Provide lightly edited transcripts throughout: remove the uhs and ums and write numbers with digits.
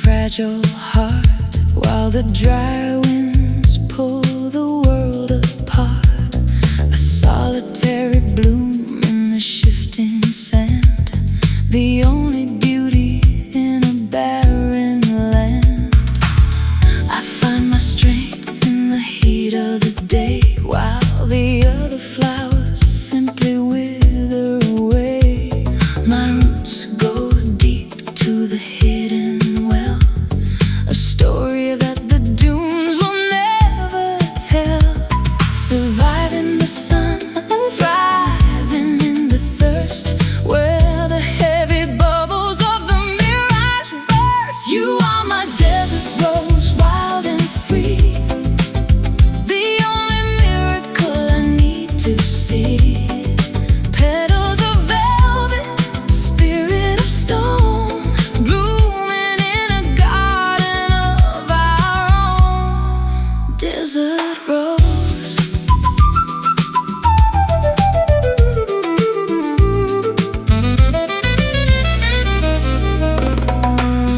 Fragile heart, while the dry winds pull the world apart. A solitary bloom in the shifting sand, the only beauty in a barren land. I find my strength in the heat of the day, while the other flowers simply wither away. My roots go deep to the hidden well, a story that the dunes will never tell. Surviving the sun, thriving in the thirst, where the heavy bubbles of the mirage burst. You are my desert rose, wild and free, the only miracle I need to see. Petals of velvet, spirit of stone, blooming in a garden of our own. Desert rose.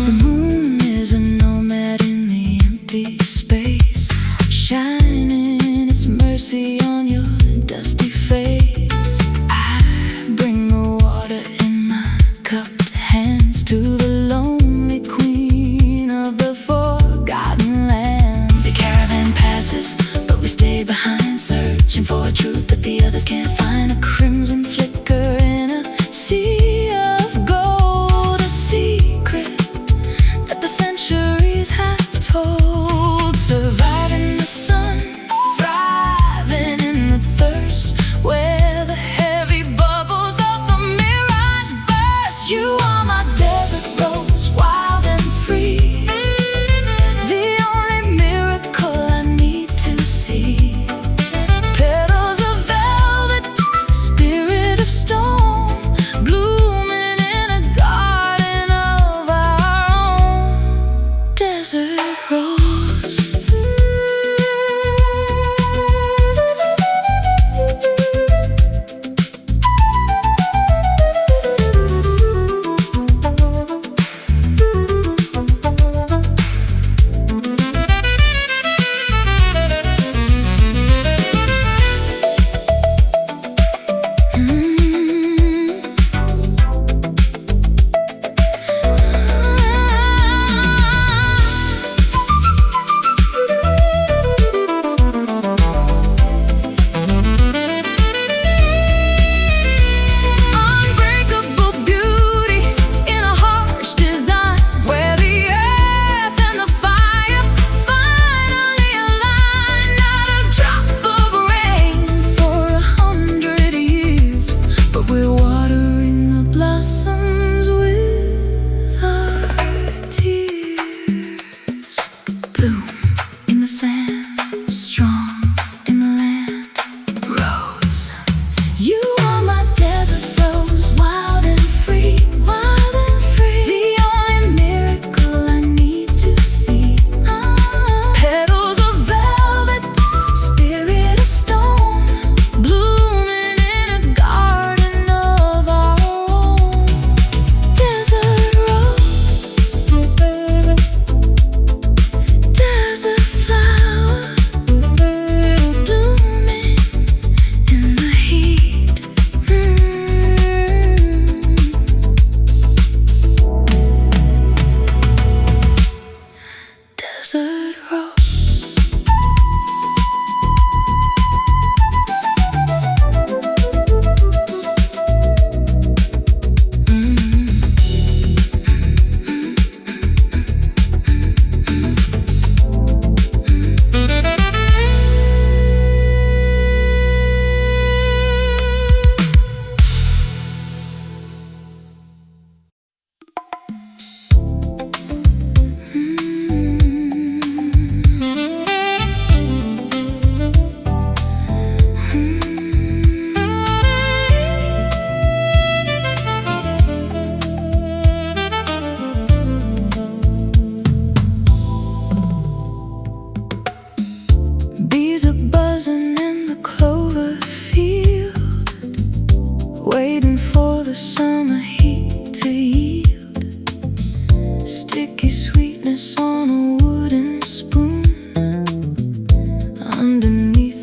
The moon is a nomad in the empty space, shining its mercy on your dusty face. I bring the water in my cupped hands to the lonely queen of the forgotten lands. The caravan passes, but we stay behind, searching for a truth that the others can't find. A crimson flicker in a sea of gold, a secret that the centuries have told. Surviving the sun, thriving in the thirst, where the heavy bubbles of the mirage burst. You are my desert rose, wild and free, the only miracle I need to see. Petals of velvet,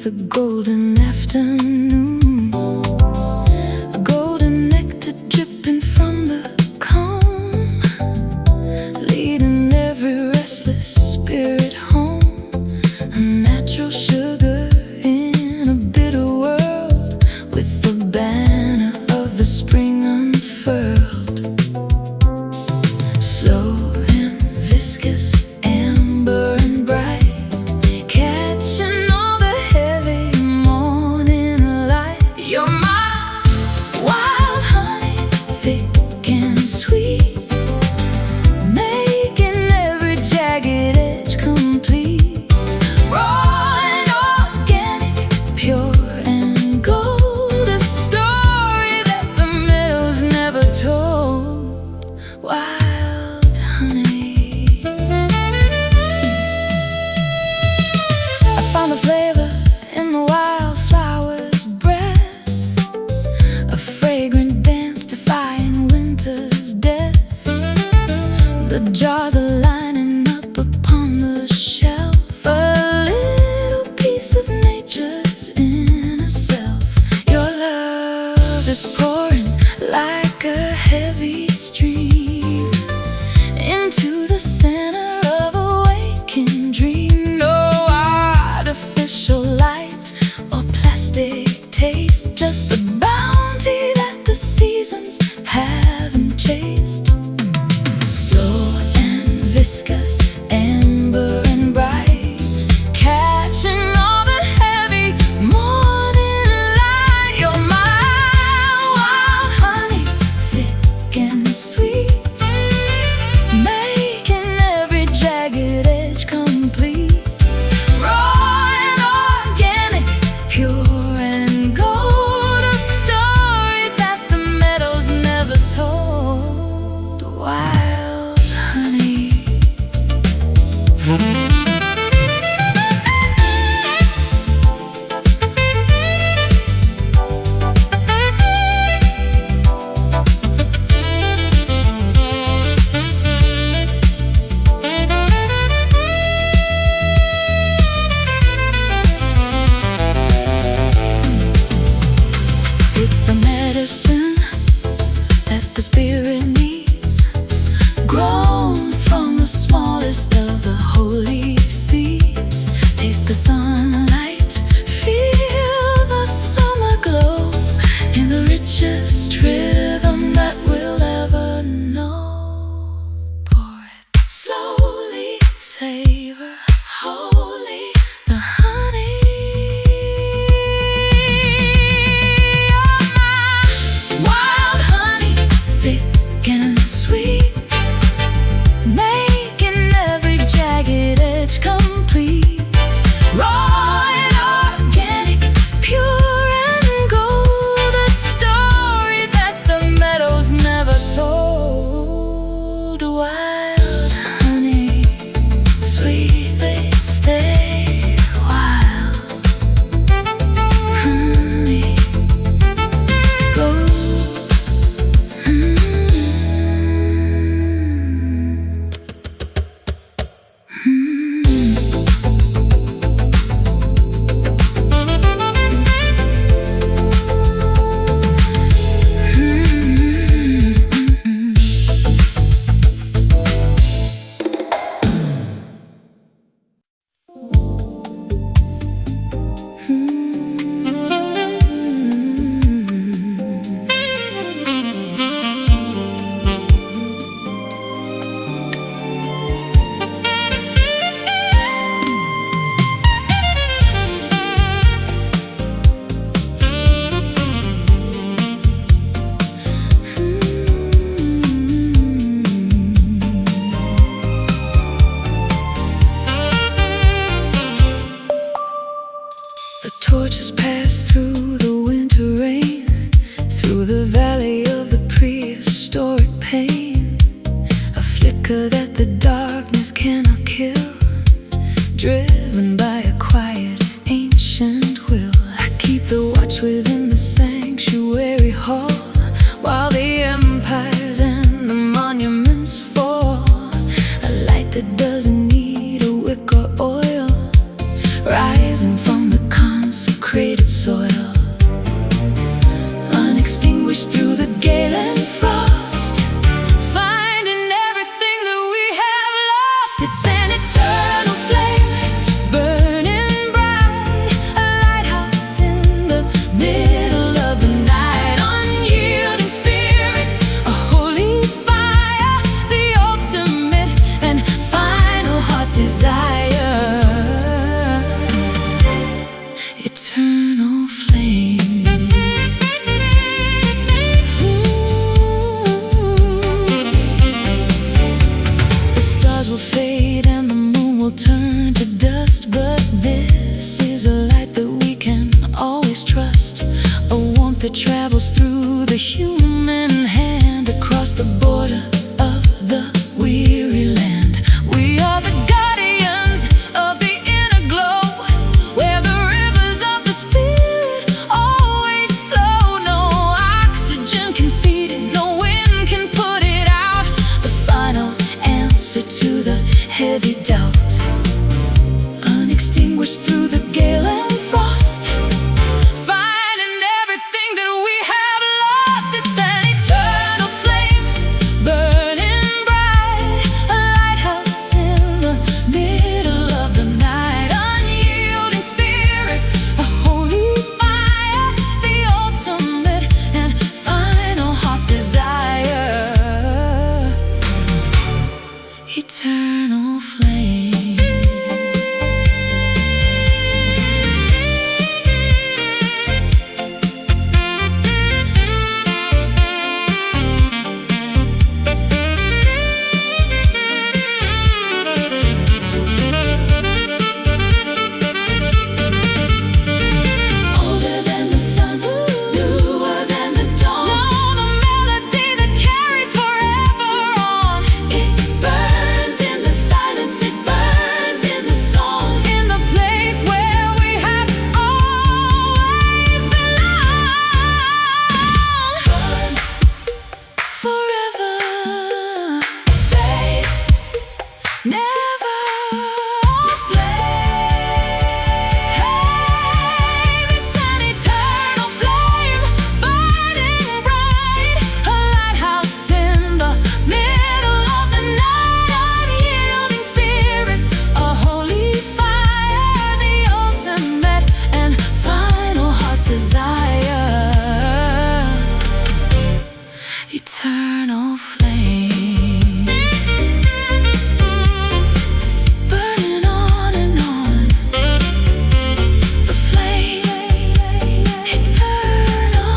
a golden afternoon, a golden nectar dripping from the comb, leading every restless spirit home. A natural sugar in a bitter world, with the banner of the spring unfurled. Slow and viscous, amber and bright, catching all the heavy morning light. You're my wild honey, thick and sweet, making every jagged edge complete. Raw and organic, pure and gold, a story that the meadows never told. Wild honey. I found the flavor in the wildflower's breath, a fragrant dance defying winter's death. The jars are lining up upon the shelf, a little piece of nature's inner self. Your love is pouring like a heavy stream into the center of a waking dream. No artificial light or plastic taste, just the bounty that the seasons haven't chased. Slow and viscous, amber and bright, catching all the heavy morning light. You're my wild honey, thick and sweet, making every jagged edge complete. Raw and organic, pure and gold, a story that the meadows never told. Wild honey. It's the medicine that the spirit needs, grown from the smallest of the holy seeds. Taste the sunlight, feel the summer glow, in the richest rhythm that we'll ever know. Pour it slowly, savor wholly the honey. You're my wild honey, thick and sweet, making every jagged edge complete. Raw and organic, pure and gold, a story that the meadows never told. Wild honey, sweetly stay wild honey, go. The torches pass through the winter rain, through the valley of the prehistoric pain. A flicker that the darkness cannot kill, driven by a quiet ancient will. I keep the watch within the sanctuary hall, while the empires and the monuments fall. A light that doesn't need a wick or oil, rising from the constant travels through the human hand across the border of the weary land. We are the guardians of the inner glow, where the rivers of the spirit always flow. No oxygen can feed it, no wind can put it out. The final answer to the heavy doubt, unextinguished through the gale and frost, finding everything that we have lost. It's an eternal flame, burning bright, a lighthouse in the middle of the night. Unyielding spirit, a holy fire, the ultimate and final heart's desire. Eternal flame. Older than the sun, newer than the dawn. Know the melody that carries forever on. It burns in the silence, it burns in the song, in the place where we have always belonged. Burn forever, fade, never flame. It's an eternal flame, burning bright, a lighthouse in the middle of the night. Unyielding spirit, a holy fire, the ultimate and final heart's desire. Eternal flame, burning on and on. The flame, eternal.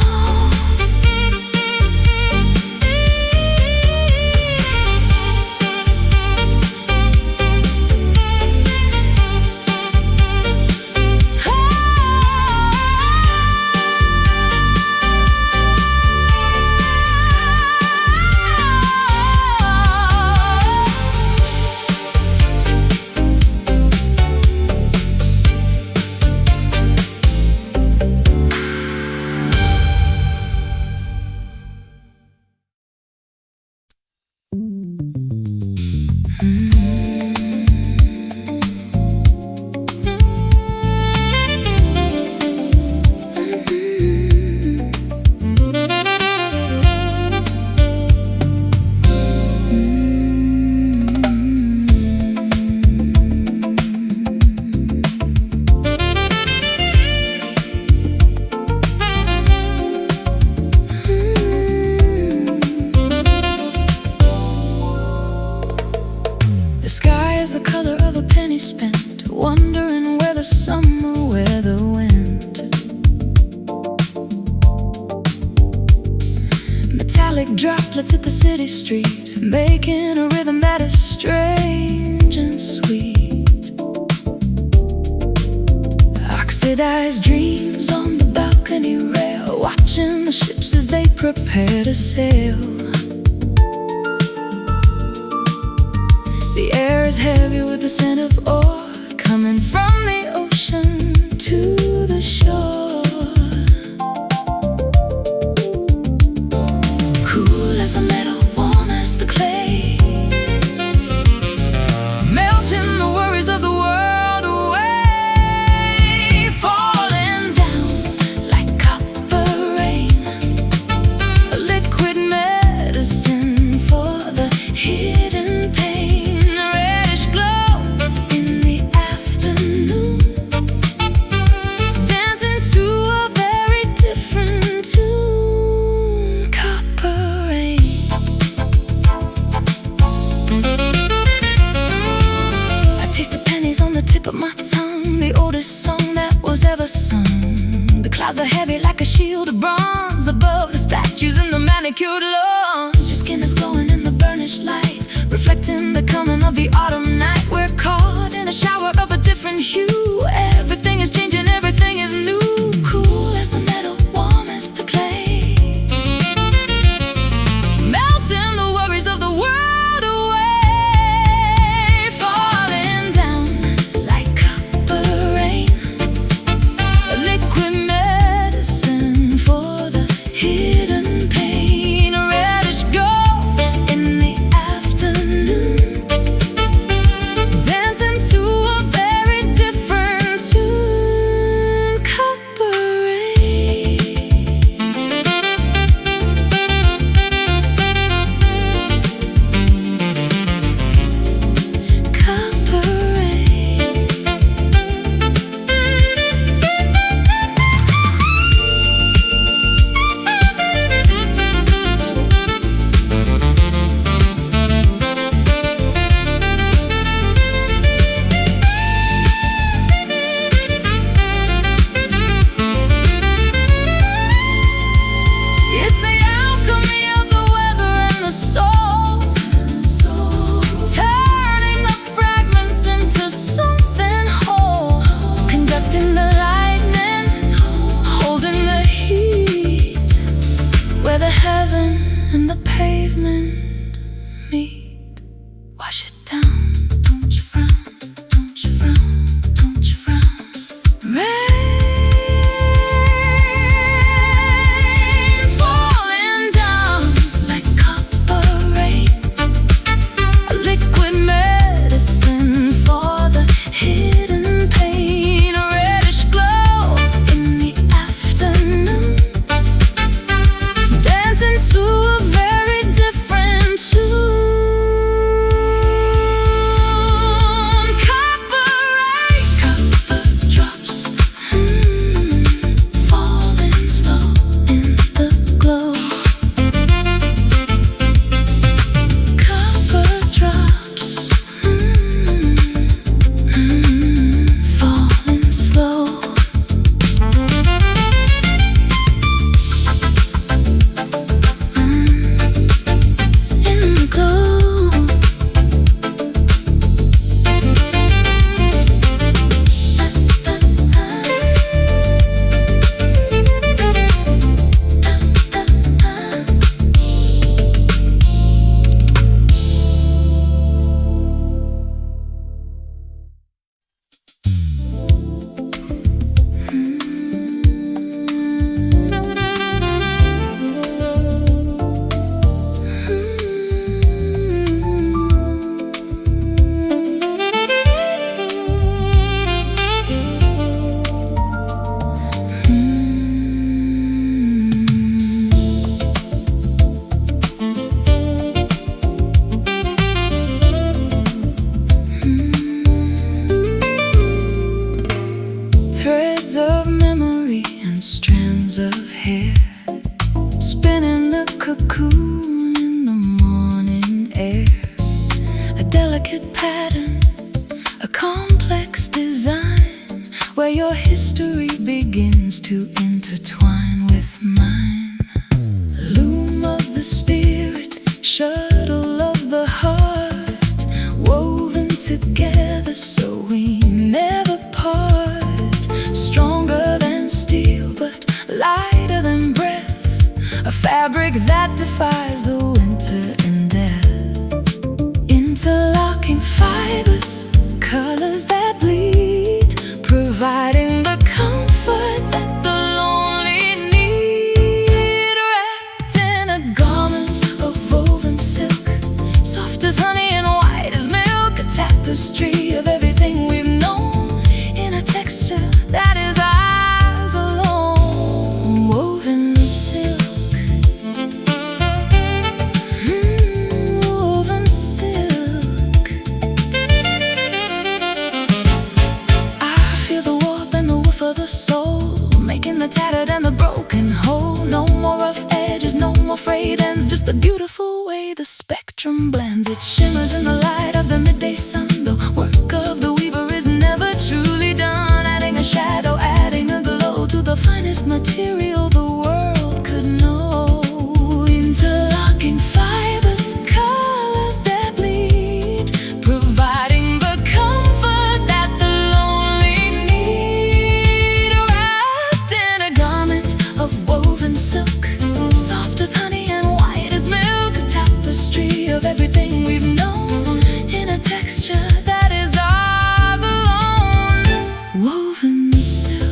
The sky is the color of a penny spent, wondering where the summer weather went. Metallic droplets hit the city street, making a rhythm that is strange and sweet. Oxidized dreams on the balcony rail, watching the ships as they prepare to sail. The air is heavy with the scent of ore, coming from the ocean to the shore. Cool as the metal, warm as the clay, melting the worries of the world away. Falling down like copper rain, a liquid medicine for the hidden pain. But my tongue, the oldest song that was ever sung. The clouds are heavy like a shield of bronze above the statues in the manicured lawns. Your skin is glowing in the burnished light, reflecting the coming of the autumn night. We're caught in a shower of a different hue. Everything is changing, everything is new. Cool as the metal, warm as the clay, of memory and strands of hair, spinning a cocoon in the morning air. A delicate pattern, a complex design, where your history begins to intertwine with mine. Loom of the spirit, shuttle of the heart, woven together so we never part. Stronger than steel but lighter than breath, a fabric that defies the winter and death. Interlocking fibers, colors that bleed, providing the comfort that the lonely need. Wrapped in a garment of woven silk, soft as honey and white as milk, a tapestry of everything we've known, in a texture that is ours alone. Woven silk, woven silk. I feel the warp and the woof of the soul, making the tattered and the broken whole. No more rough edges, no more frayed ends, just the beautiful way the spectrum blends. It shimmers in the light of the midday sun. The work of the weaver is never truly done, adding a shadow, adding a glow to the finest material the world could know. Interlocking fibers, colors that bleed, providing the comfort that the lonely need. Wrapped in a garment of woven silk, soft as honey and white as milk, a tapestry of everything we've known, in a texture that is ours alone. Woven silk.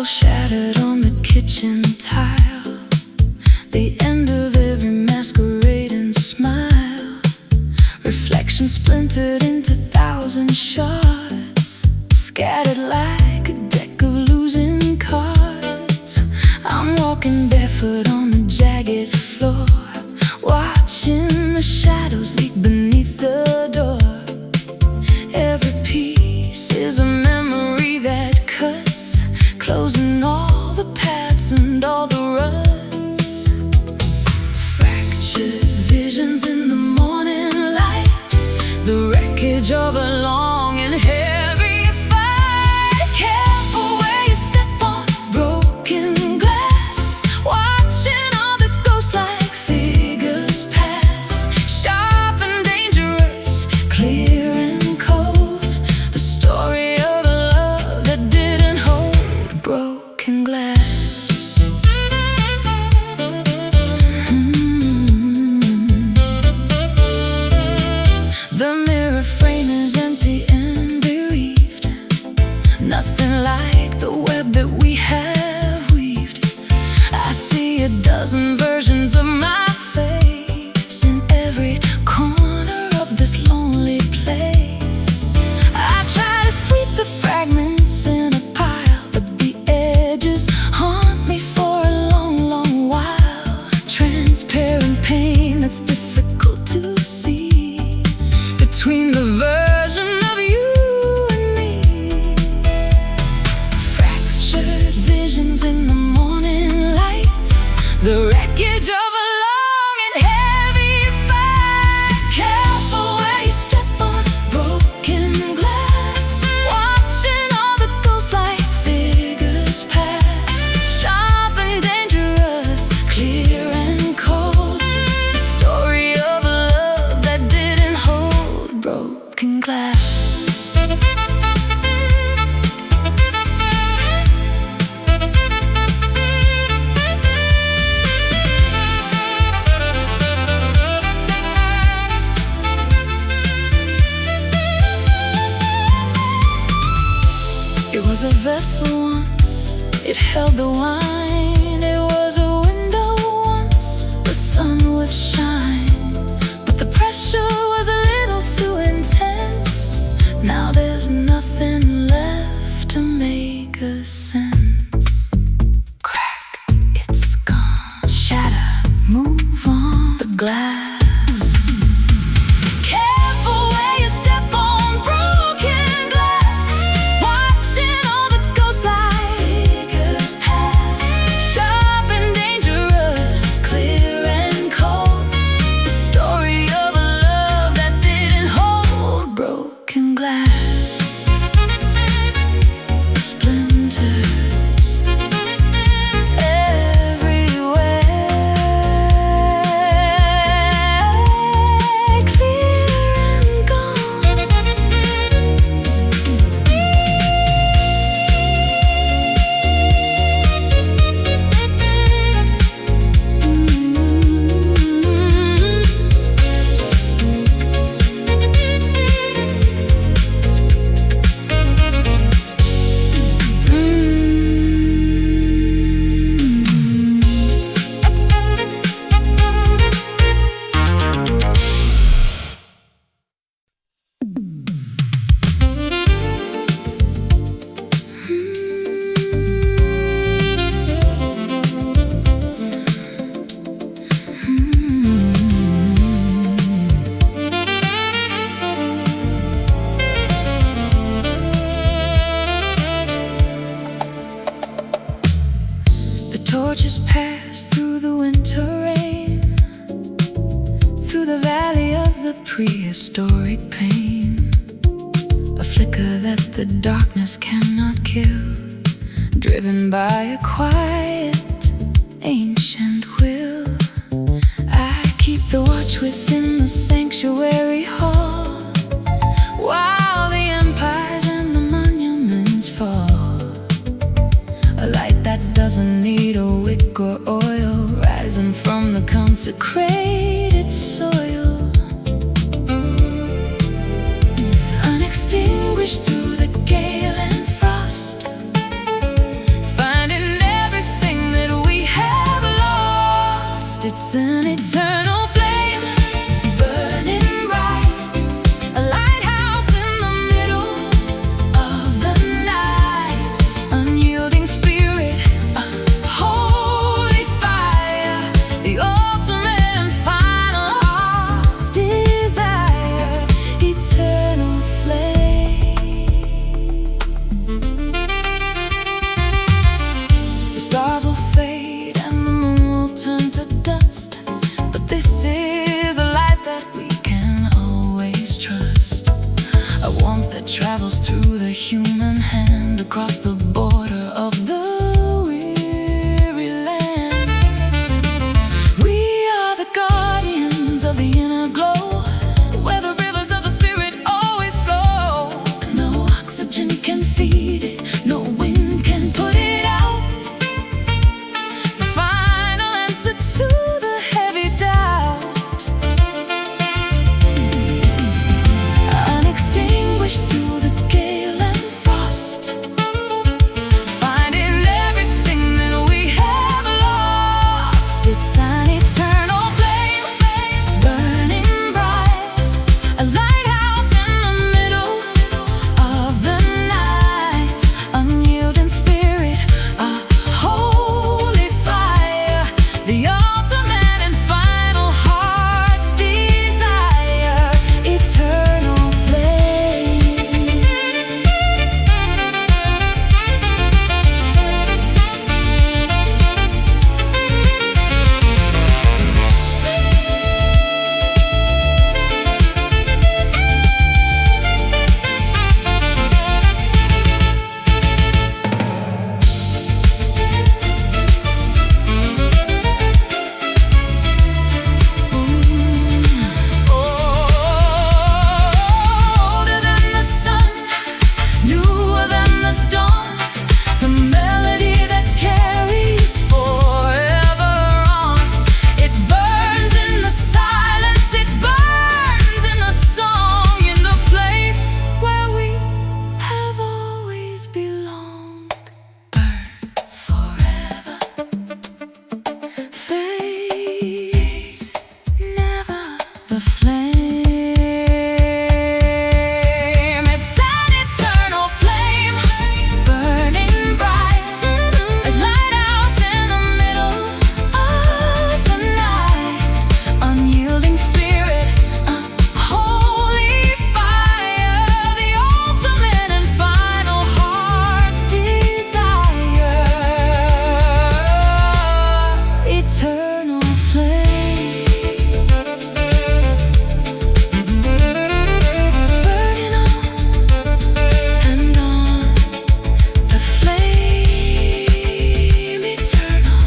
shattered on the kitchen tile, the end of every masquerading smile. Reflection splintered into thousand shards, barefoot on the jagged floor, watching the shadows leak beneath the door. Every piece is a memory that cuts, closing all the paths and all the ruts. Fractured visions in the morning light, the wreckage of a long and heavy fight. Careful where you step on broken glass, watching all the ghost-like figures pass. Sharp and dangerous, clear and cold, the story of a love that didn't hold broken glass. The mirror frame is empty and bereaved, nothing like the web that we have weaved. I see a dozen versions of my face in every corner of this lonely place. I try to sweep the fragments in a pile, but the edges haunt me for a long, long while. Transparent pain that's difficult to see between the version of you and me. Fractured visions in the morning light, the wreckage of a long and heavy fight. Careful where you step on broken glass, watching all the ghost-like figures pass. Sharp and dangerous, clear and cold, the story of a love that didn't hold broken glass. It was a vessel once, it held the wine. It was a window once, the sun would shine, but the pressure was a little too intense. Now there's nothing left to make a sense. Crack, it's gone. Shatter, move on the glass. Careful where you step on broken glass, watching all the ghost-like figures pass. Sharp and dangerous, clear and cold, the story of a love that didn't hold broken glass. Splinters everywhere, clear and gone. The torches pass through the winter rain, through the valley of the prehistoric pain. A flicker that the darkness cannot kill, driven by a quiet, ancient will. I keep the watch within the sanctuary hall, while the empires and the monuments fall. A light that doesn't need a wick or oil, rising from the consecrated soil. Unextinguished through the gale and frost, finding everything that we have lost. It's an eternal flame, burning bright, a lighthouse in the middle of the night. Unyielding spirit, a holy fire. human hand across the border of the weary land. We are the guardians of the inner glow, where the rivers of the spirit always flow. No oxygen can feed it, no wind can put it out. The final answer to the heavy doubt, unextinguished through the gale and frost, finding everything that we have lost. It's an eternal flame, burning bright, a lighthouse in the middle of the night, unyielding spirit, a holy fire, the ultimate and final heart's desire, eternal flame. Older than the sun, newer than the dawn, the melody that carries forever on. It burns in the silence, it burns in the song, in the place where we have always belonged. Burn forever, fade never. The flame, it's an eternal flame, burning bright, a lighthouse in the middle of the night, unyielding spirit, a holy fire, the ultimate and final heart's desire, eternal flame. Burning on and on, the flame eternal.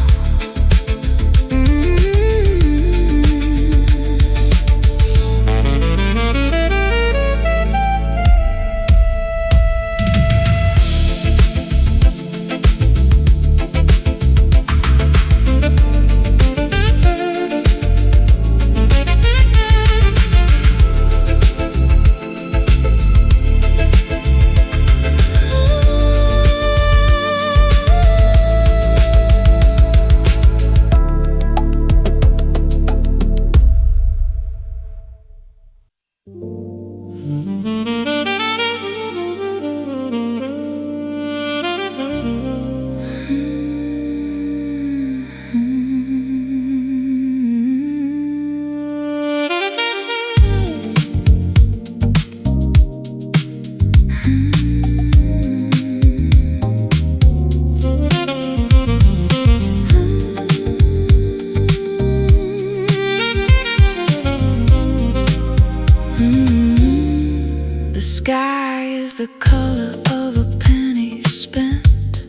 The sky is the color of a penny spent,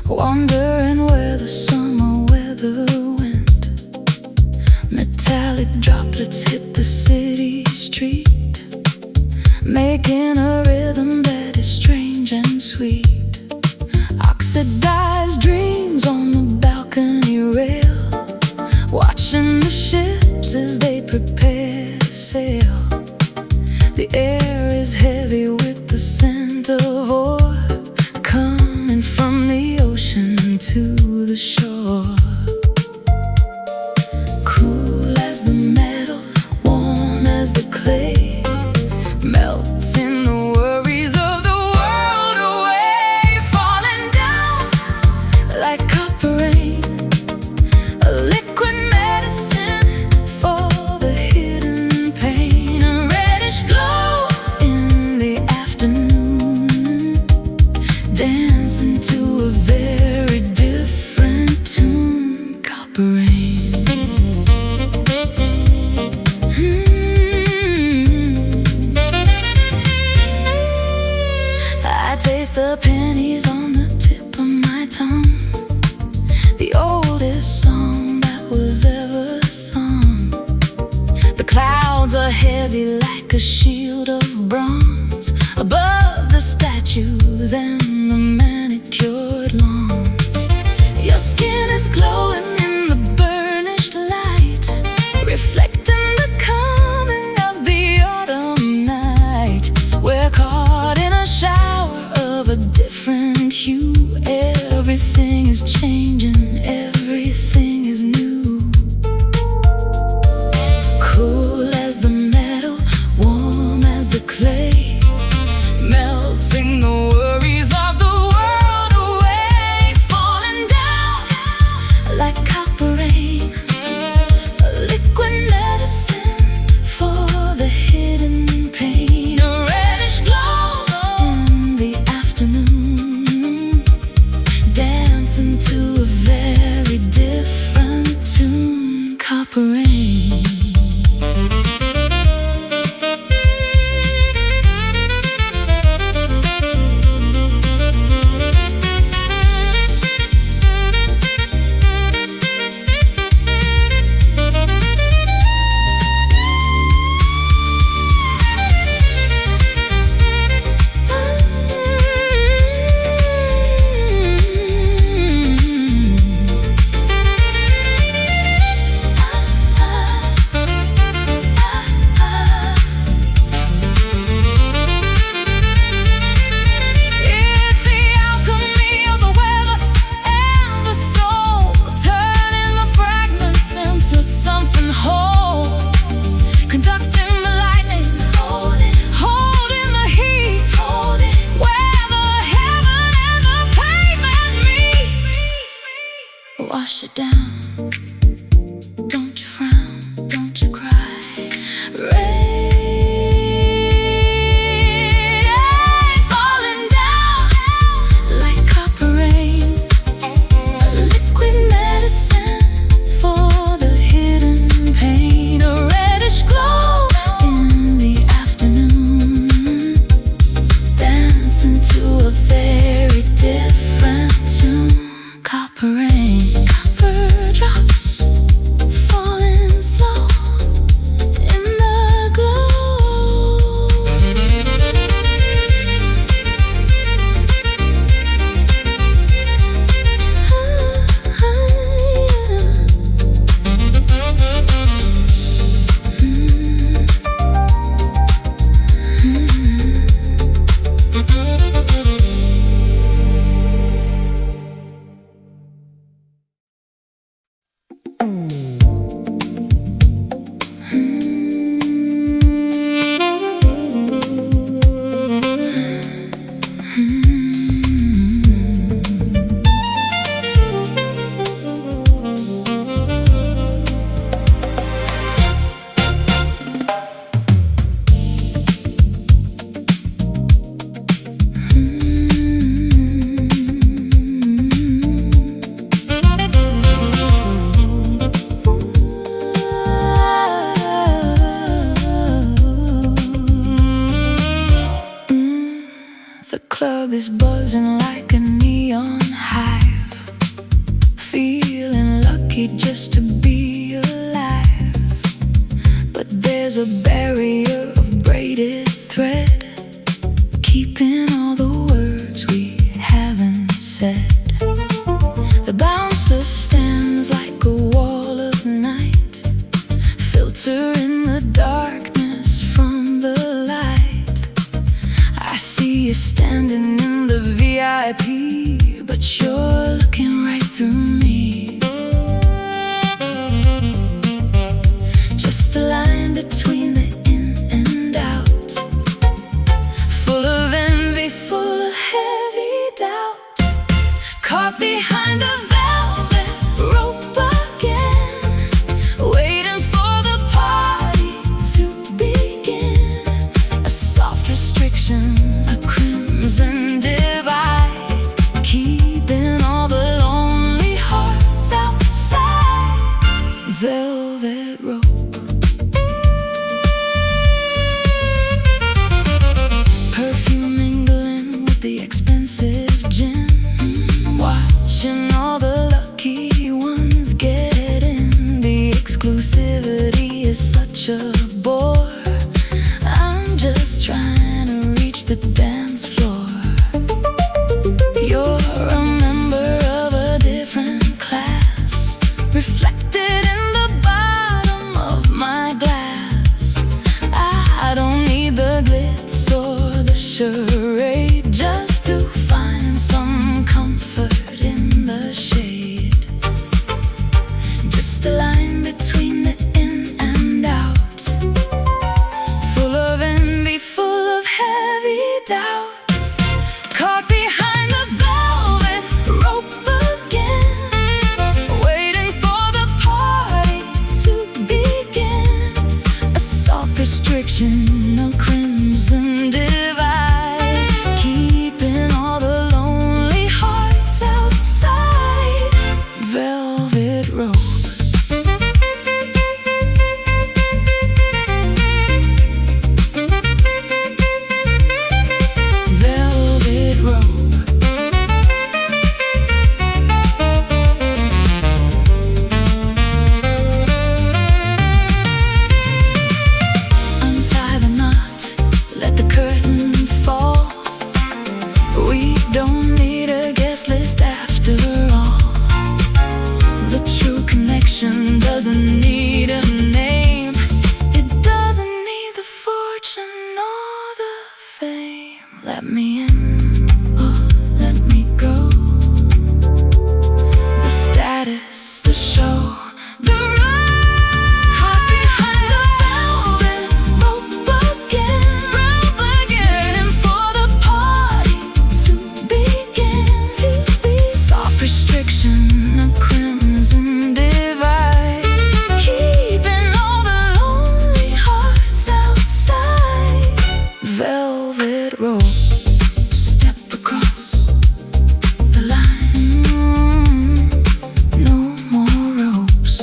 wondering where the summer weather went. Metallic droplets hit the city street, making a rhythm that is strange and sweet. Oxidized dreams on the balcony rail, watching the ships as they prepare to sail. The air is heavy with the scent of ore, coming from the ocean to the shore. Cool as the metal, warm as the clay, melting the worries of the world away, falling down like copper rain, a liquid medicine for the hidden pain. A reddish glow in the afternoon, dancing to a very different tune. Copper rain. I taste the pennies on the tip of my tongue, the oldest song that was ever sung. The clouds are heavy like a shield of bronze above the statues and the manicured lawns. Your skin is glowing in the burnished light, reflecting the coming of the autumn night. We're caught in a shower of a different hue. Everything is changing, everything is new. Cool as the metal, warm as the clay, melting the worries of the world away. Falling down like copper rain, a liquid medicine for the hidden pain. A reddish glow in the afternoon, dancing to a very different tune. Copper rain. Wash it down, don't you frown, don't you cry. Rain, falling down like copper rain, a liquid medicine for the hidden pain. A reddish glow in the afternoon, dancing to a very different tune. Copper rain. Drops falling slow in the glow. The club is buzzing like a neon hive, feeling lucky just to be alive. But there's a barrier of braided thread, keeping all the words we haven't said. The bouncer stands like a wall of night, filtering the darkness from the light. I see you standing in the VIP, but you're looking right through me. Just a line between the in and out, full of envy, full of heavy doubt. Caught behind a velvet rope again, waiting for the party to begin. A soft restriction, a crimson divide, keeping all the lonely hearts outside. Velvet rope, perfume mingling with the expensive gin, watching all the lucky ones get in. The exclusivity is such a bore. I'm just trying to reach the dance floor. You're a member of a different class, reflected in the bottom of my glass. I don't need the glitz or the charade, just to find some comfort in the shade. Just a line between the in and out, full of envy, full of heavy doubt. Caught behind the velvet rope again, waiting for the party to begin. A soft restriction, a crimson divide, keeping all the lonely hearts outside. Velvet rope. Velvet rope. Untie the knot, let the curtain fall. We don't need a guest list after all. The true connection doesn't need a name. It doesn't need the fortune or the fame. Let me in, or let me go. The status, the show, the ride. Caught behind the velvet rope again, waiting for the party to begin. Soft restriction, a crimson divide, keeping all the lonely hearts outside. Velvet rope. Step across the line, no more ropes.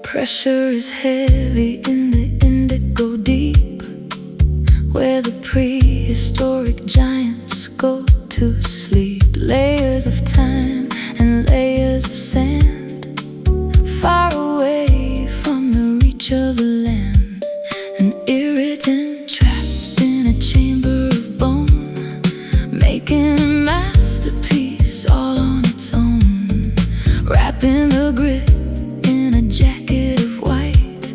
Pressure is heavy in the indigo deep, where the prehistoric giants go to sleep. Layers of time and layers of sand, far away from the reach of the land. An irritant trapped in a chamber of bone, making a masterpiece all on its own. Wrapping the grit in a jacket of white,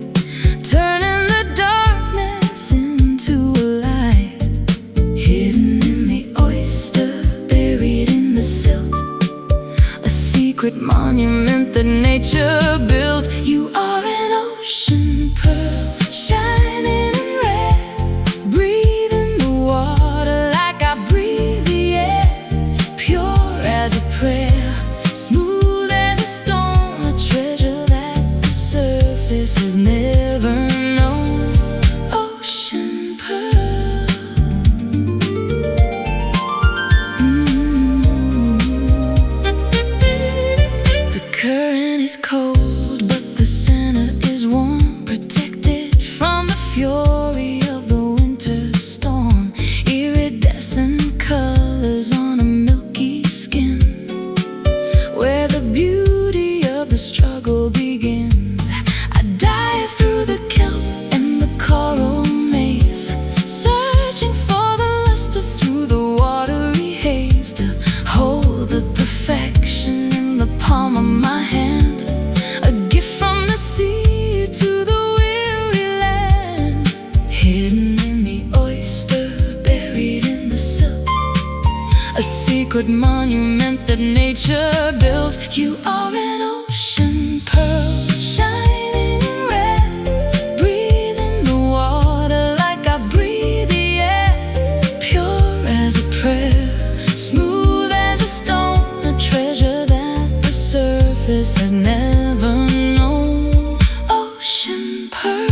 turning the darkness into a light. Hidden in the oyster, buried in the silt, a secret monument that nature built. You are an ocean pearl, shining and rare. Breathe in the water like I breathe the air. Pure as a prayer, smooth as a stone, a treasure that the surface has never known. Ocean pearl. The current is cold, but the center is warm, protected from the fury of the winter storm. Iridescent colors on a milky skin, where the beauty of the struggle begins. I dive through the kelp and the coral maze, searching for the luster through the watery haze, to hold the perfection in the palm palm of my hand, a gift from the sea to the weary land. Hidden in the oyster, buried in the silt, a secret monument that nature built. You are an ocean pearl, shining red. Breathe in the water like I breathe the air. Pure as a prayer, smooth as a stone, a treasure that the surface has never known. Ocean pearl.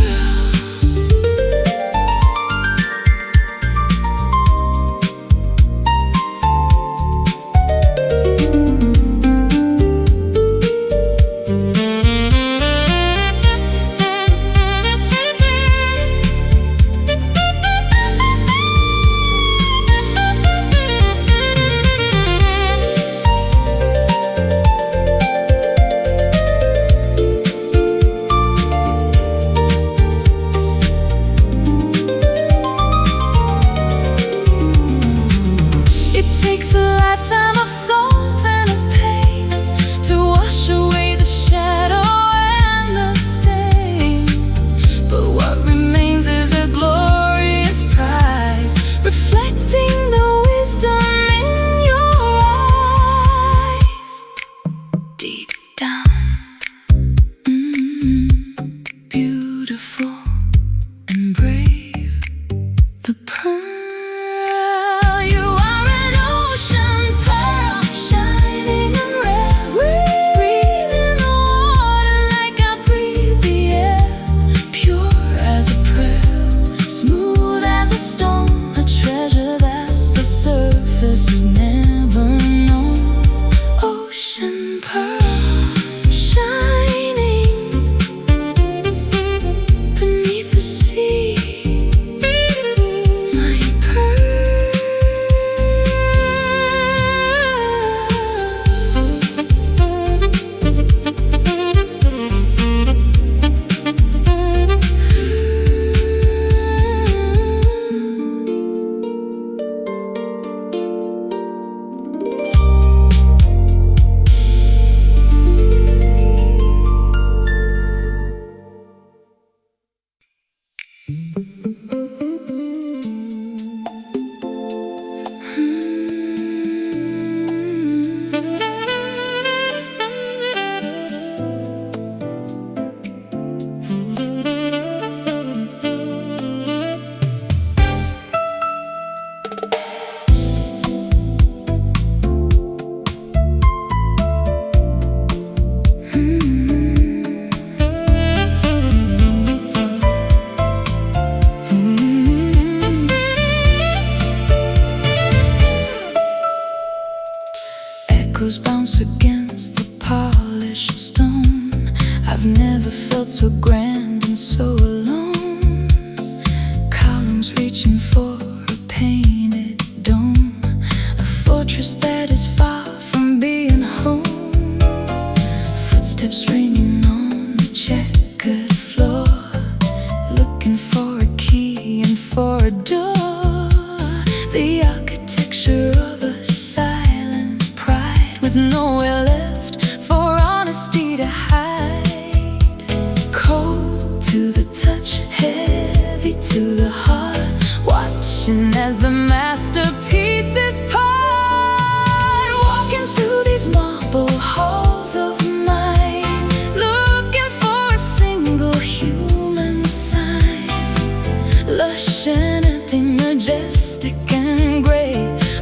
Bounce against the polished stone. I've never felt so grand and so alone. Columns reaching for a painted dome, a fortress that is far from being home. Footsteps ringing on the checkered floor, looking for a key and for a door. The architecture of a silent pride, with nowhere left for honesty to hide. Cold to the touch, heavy to the heart, watching as the masterpieces part. Walking through these marble halls of mine, looking for a single human sign. Lush and empty, majestic and gray,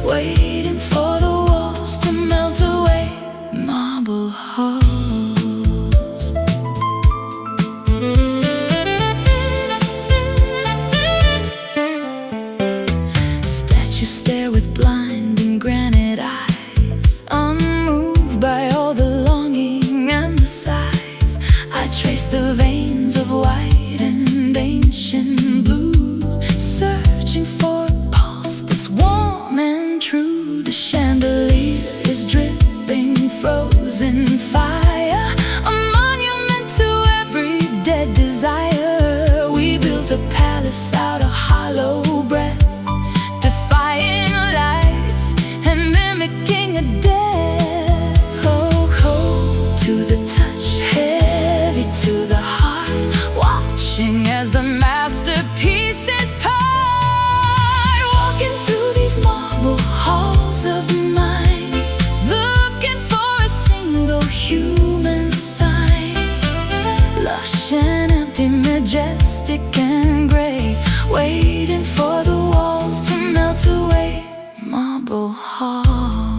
waiting for the walls to melt away. Marble halls. majestic and gray, waiting for the walls to melt away. Marble halls.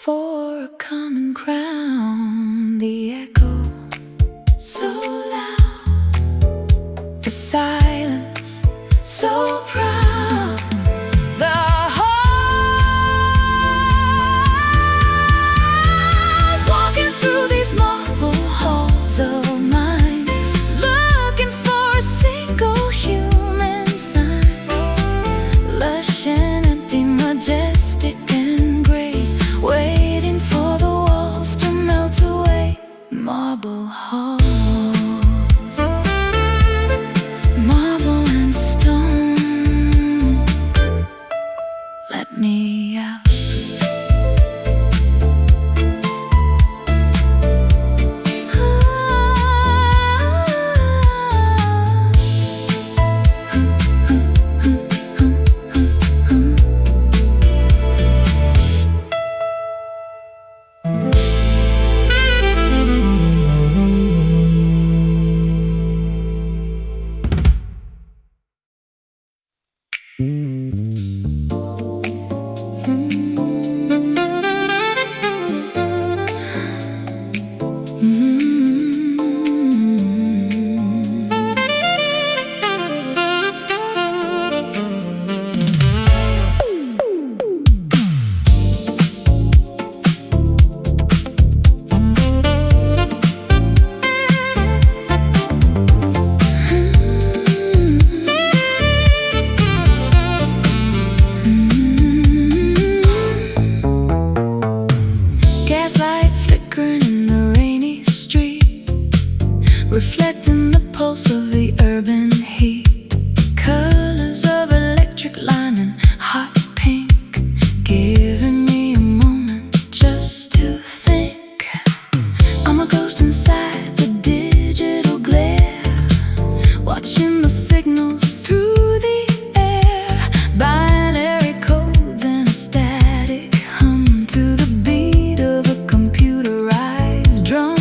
For a common crown, the echo so loud, the silence so proud. The halls, walking through these marble halls of mine, looking for a single human sign. Lush and empty, majestic and gray, waiting for the walls to melt away. Marble halls, marble and stone. Let me out. Reflecting the pulse of the urban heat, colors of electric lining, hot pink, giving me a moment just to think. I'm a ghost inside the digital glare, watching the signals through the air, binary codes and a static hum to the beat of a computerized drum.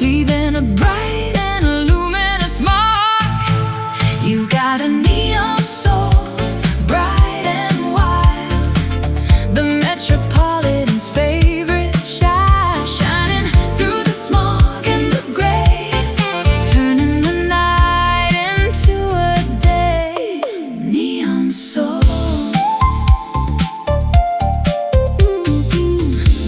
Leaving a bright and luminous mark. You've got a neon soul, bright and wild, the metropolitan's favorite child, shining through the smog and the gray, turning the night into a day. Neon soul,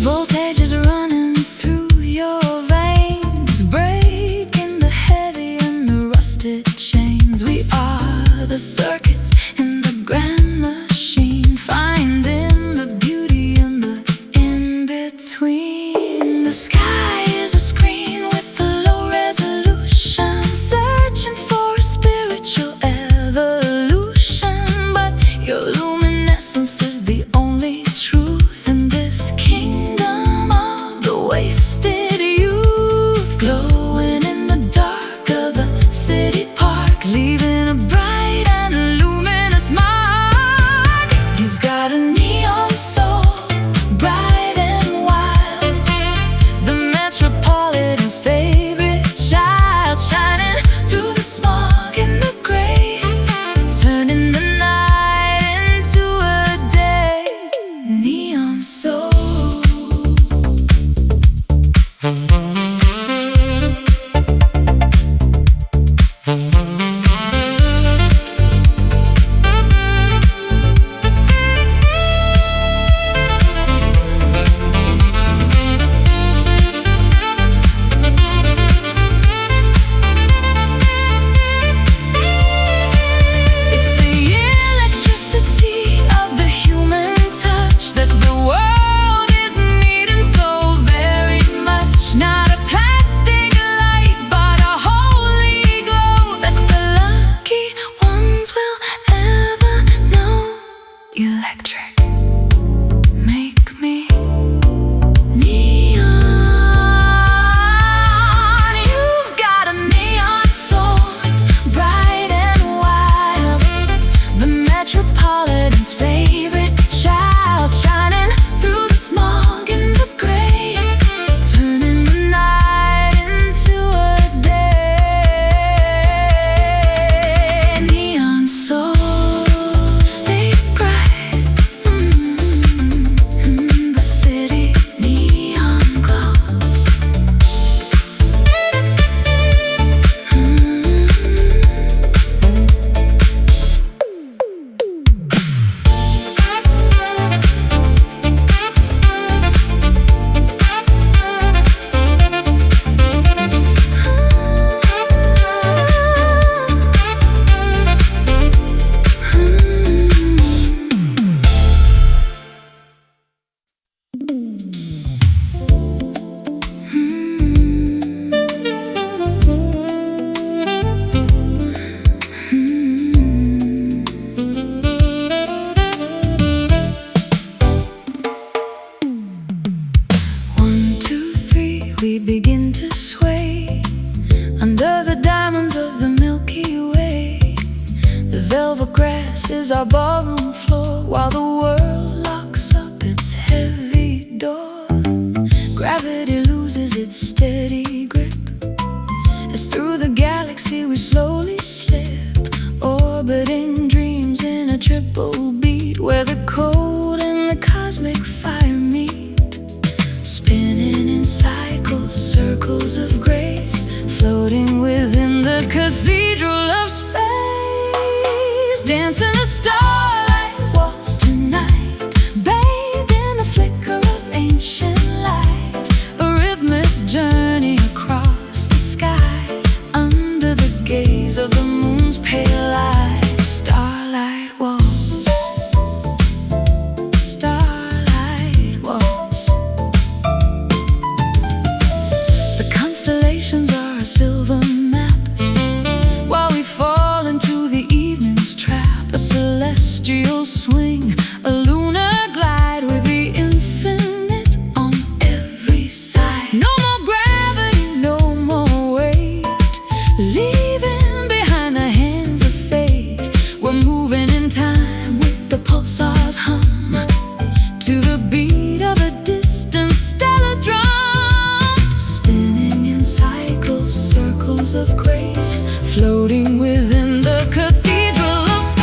voltage is running through your veins, breaking the heavy and the rusted chains. We are the circuits in the grand machine, finding the beauty in the in-between. The sky is a screen with a low resolution, searching for a spiritual evolution, but your luminescence is the only truth in this kingdom of the wasted youth, glowing in the dark of a city park, leaving a bright and luminous mark. You've got a neon soul, bright and wild, the metropolitan's favorite child, shining through the smog and the gray, turning the night into a day. Neon soul. is our ballroom floor, while the world locks up its heavy door. Gravity loses its steady grip as through the galaxy we slowly slip, orbiting dreams in a triple beat, where the cold and the cosmic fire meet. Spinning in cycles, circles of grace, floating within the cathedral of space. Dancing the starlight waltz tonight, bathed in the flicker of ancient light. A rhythmic journey across the sky, under the gaze of the moon's pale eye. Starlight waltz, starlight waltz. The constellations are a silver map, while we fall into the evening's trap. A celestial swing, a lunar glide, with the infinite on every side. No more gravity, no more weight, leaving behind the hands of fate. We're moving in time with the pulsar's hum, to the beat of a distant stellar drum. Spinning in cycles, circles of grace, floating within the cathedral of space.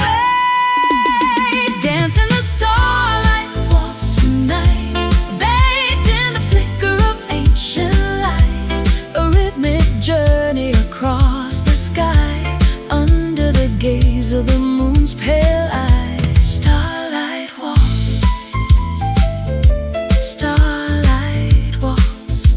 Dancing the starlight waltz tonight, bathed in the flicker of ancient light. A rhythmic journey across the sky, under the gaze of the moon's pale eye. Starlight waltz, starlight waltz.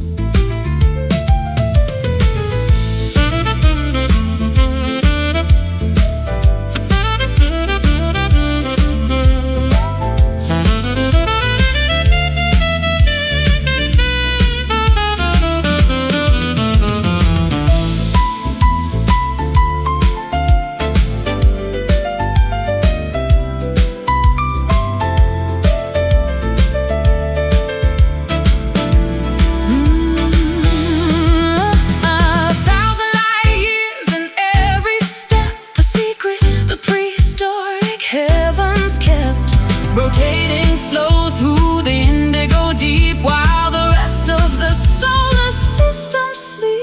Rotating slow through the indigo deep, while the rest of the solar system sleep.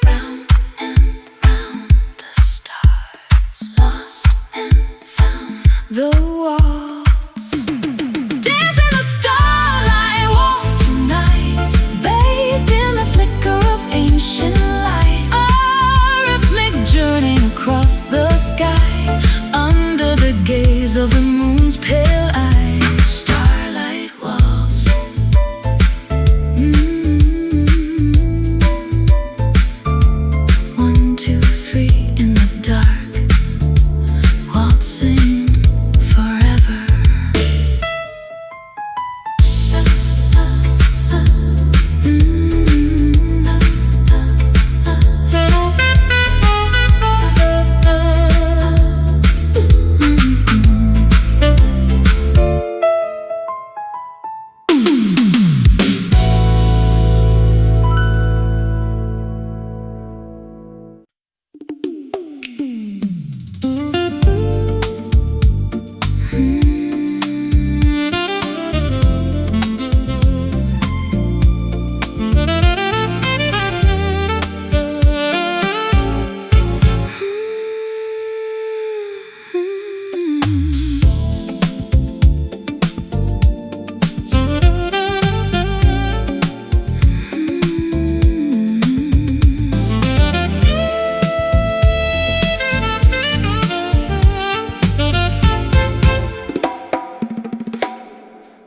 Round and round the stars, lost and found. The waltz. Dancing the starlight waltz tonight, bathed in the flicker of ancient light. A rhythmic journey across the sky, under the gaze of the moon's pale eye. Starlight waltz. One, two, three in the dark, waltzing forever.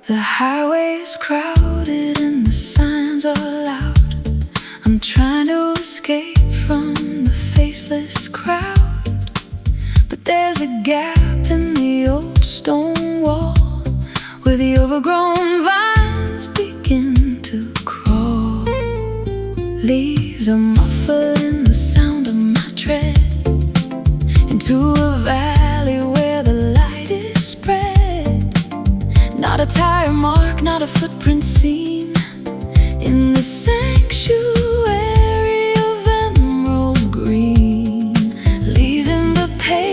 The highway is crowded and the signs are loud. I'm trying to escape from the faceless crowd, but there's a gap in the old stone wall, where the overgrown vines begin to crawl. Leaves are muffled in the sound of my tread, into a valley where the light is spread. Not a tire mark, not a footprint seen in the sanctuary of emerald green, leaving the pale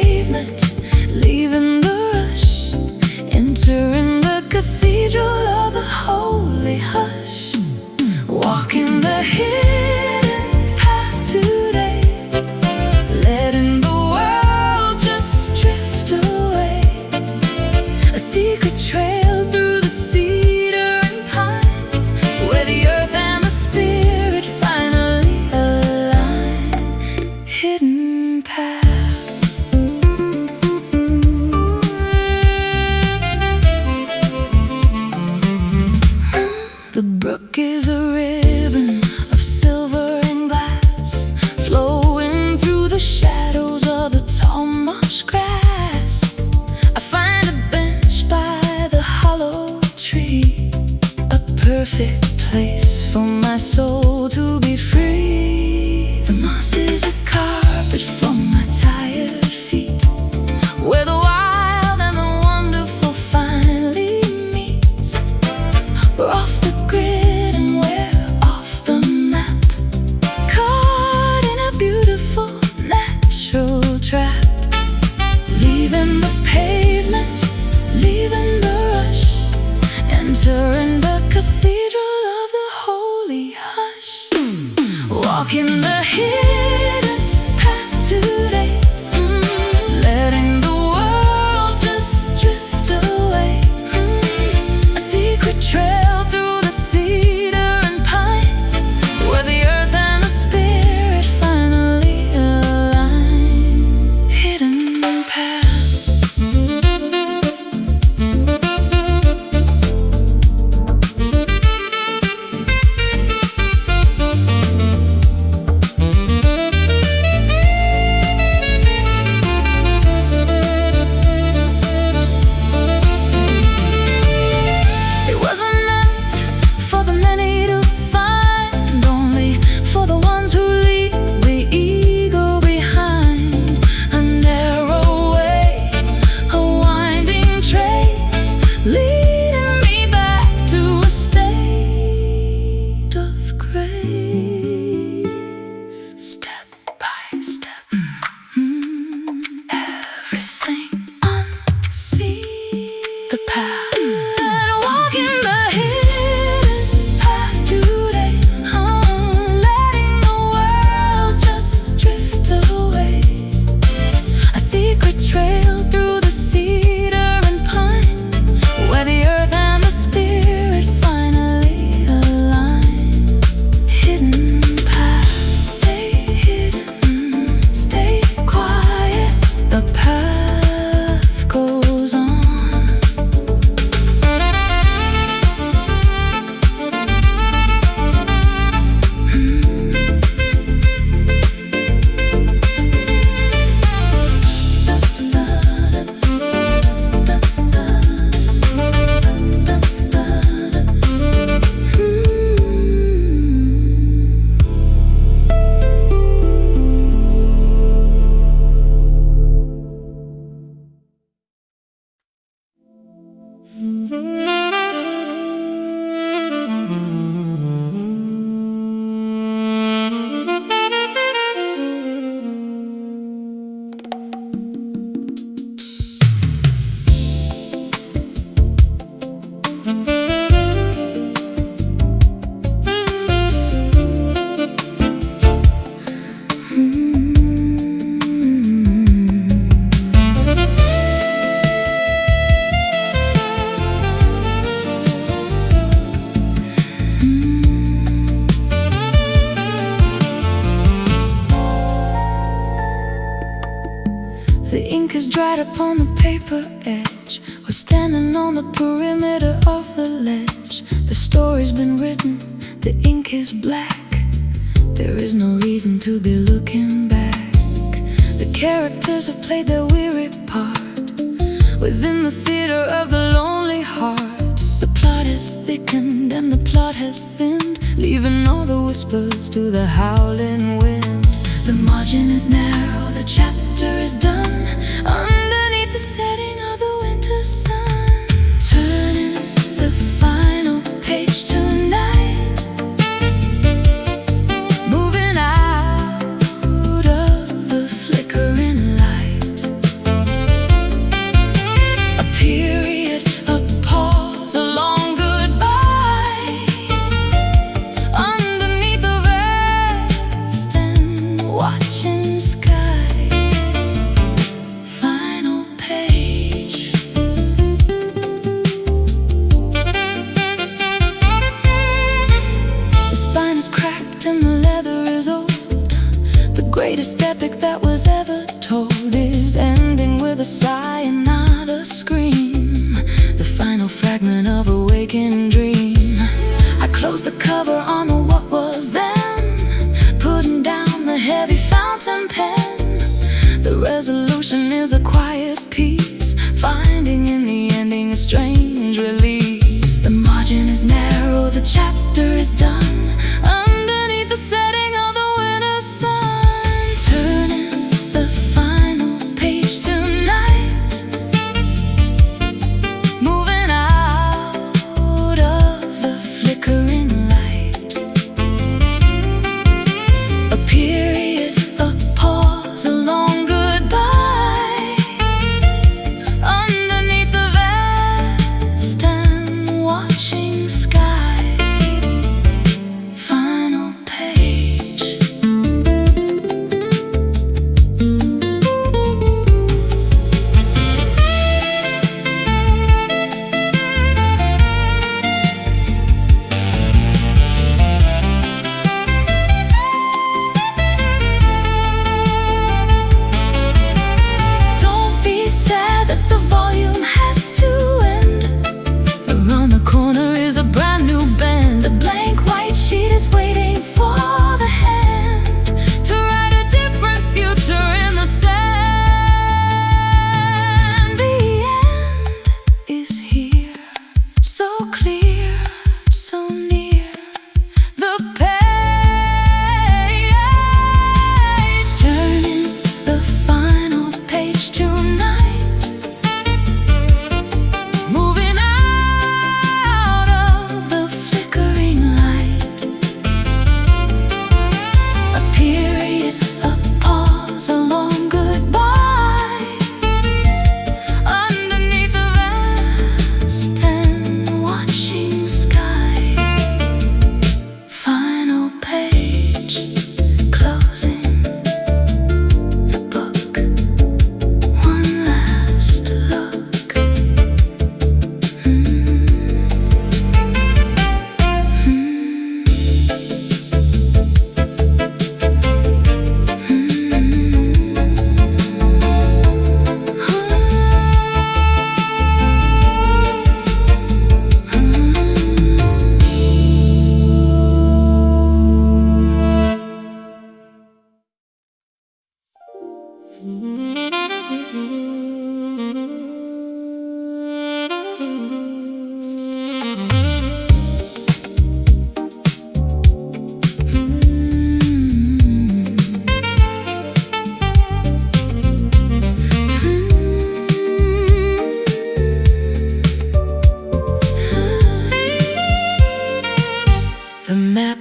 The moss is a carpet for my tired feet, where the wild and the wonderful finally meet. We're off the grid and we're off the map, caught in a beautiful natural trap. Leaving the pavement, leaving the rush, entering the cathedral of the holy hush. Walking the hidden path today, letting the world just drift away. A secret trail through the cedar and pine, where the earth and the spirit finally align. Hidden path. Dried upon the paper edge, we're standing on the perimeter of the ledge. The story's been written, the ink is black. There is no reason to be looking back. The characters have played their weary part within the theater of the lonely heart. The plot has thickened and the plot has thinned, leaving all the whispers to the howling wind. The margin is narrow, the chapter is done, underneath the setting of the winter sun. Turning the final page tonight, moving out of the flickering light. A period, a pause, a long goodbye, underneath the vast and watching sky. Greatest epic that was ever told is ending with a sigh and not a scream. The final fragment of a waking dream. I closed the cover on the what was then, putting down the heavy fountain pen. The resolution is a quiet peace, finding in the ending a strange release. The margin is narrow, the chapter is done, underneath the setting of the winter sun.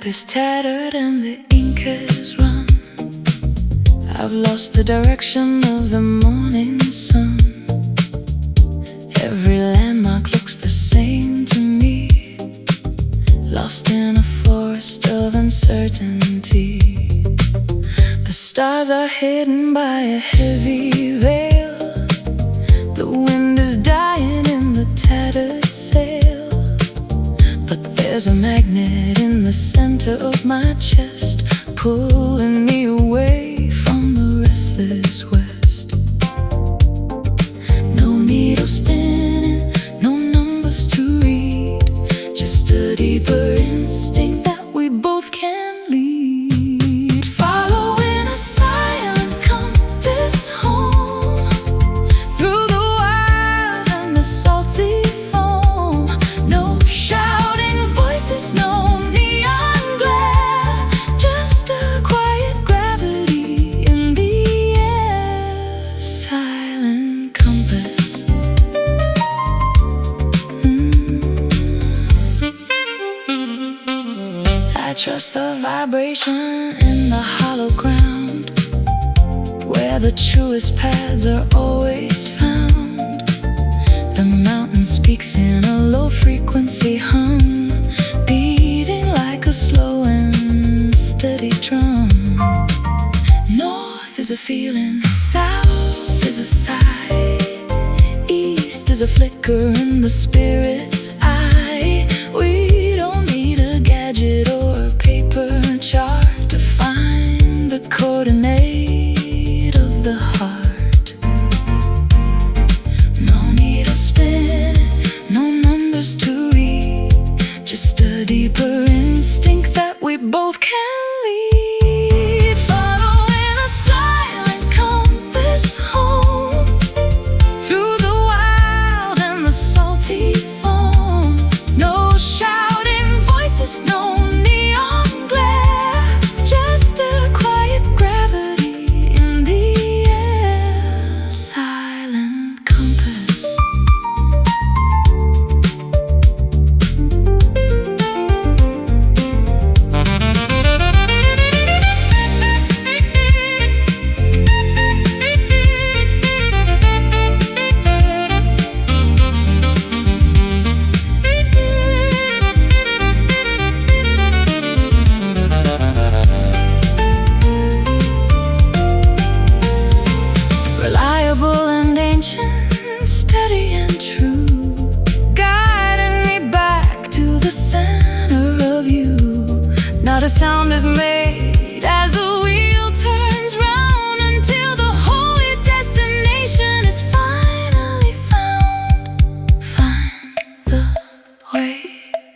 Is tattered and the ink has run. I've lost the direction of the morning sun. Every landmark looks the same to me, lost in a forest of uncertainty. The stars are hidden by a heavy veil. The wind is dying in the tattered sail. But there's a magnet in the center of my chest, pulling me away from the restless west. No needle spinning, no numbers to read, just a deeper instinct that we both can lead. Following a silent compass home, through the wild and the salty foam. No shouting voices, no neon glare, just a quiet gravity in the air. Silent compass. I trust the vibration in the hollow ground, where the truest paths are always found. The mountain speaks in a low frequency hum, beating like a slow and steady drum. North is a feeling, south is a sigh, east is a flicker in the spirit's eye. We don't need a gadget or a paper chart to find the coordinate of the heart. No needle spinning, no numbers to read, just a deeper instinct that we both can lead. Following a silent compass home, through the wild and the salty foam. No shouting voices, no neon glare, just a quiet gravity in the air. Silent compass. Reliable and ancient, steady and true, guiding me back to the center of you. Not a sound is made as the wheel turns round, until the holy destination is finally found. Find the way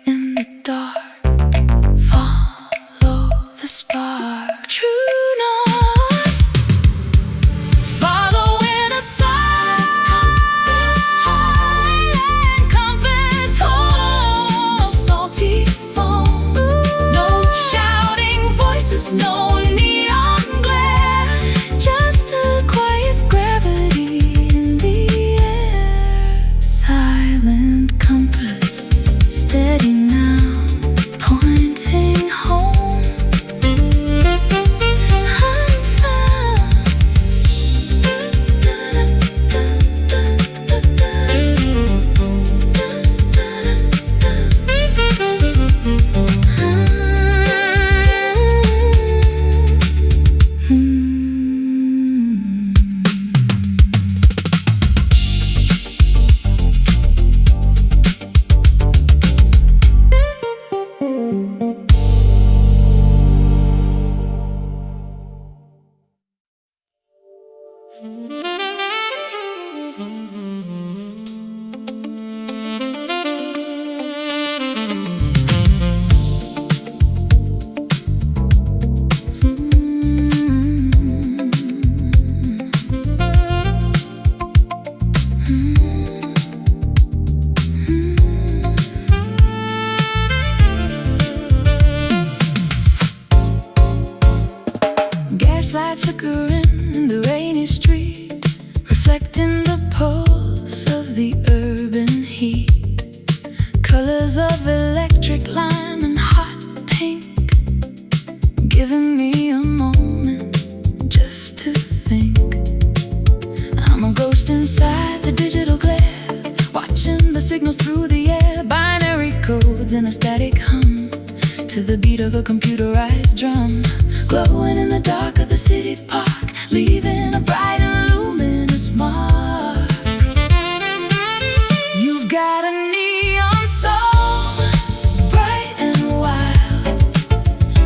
in the dark, follow the spark. True north. Following a silent compass home, salty foam. No shouting voices, no neon glare, just a quiet gravity in the air. Silent compass, steady now, pointing home. I'm found. flickering in the rainy street, reflecting the pulse of the urban heat. Colors of electric lime and hot pink, giving me a moment just to think. I'm a ghost inside the digital glare, watching the signals through the air, binary codes in a static hum, to the beat of a computerized drum. Glowing in the dark of the city park, leaving a bright and luminous mark. You've got a neon soul, bright and wild,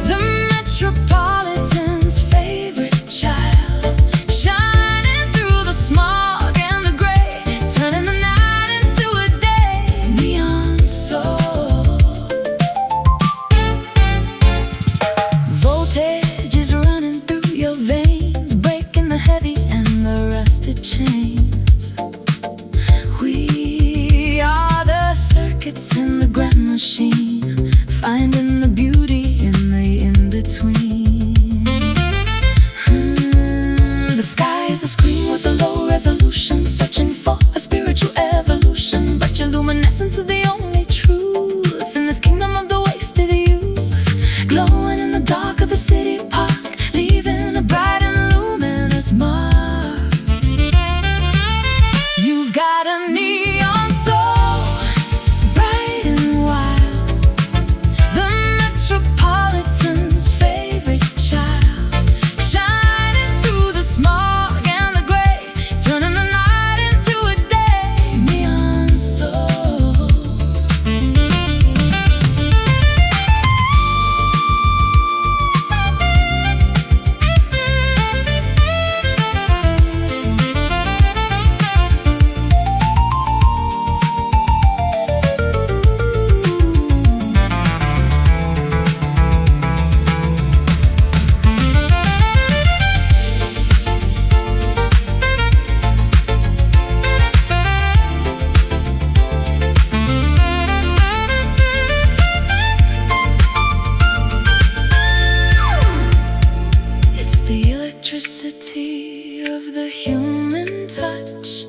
the metropolitan's favorite child, shining through the smog and the gray, turning the night into a day. Neon soul. Voltage is running through your veins, breaking the heavy and the rusted chains. We are the circuits in the grand machine, finding the beauty in the in-between. The sky is a screen with a low resolution, searching for a spiritual evolution, but your luminescence is the only truth in this kingdom of the wasted youth. Glowing in the dark of the city park, leaving a bright and luminous mark. You've got a neon soul, bright and wild, the metropolitan's favorite child, shining through the smog and the gray, turning the night into a day. Neon soul. It's the electricity of the human touch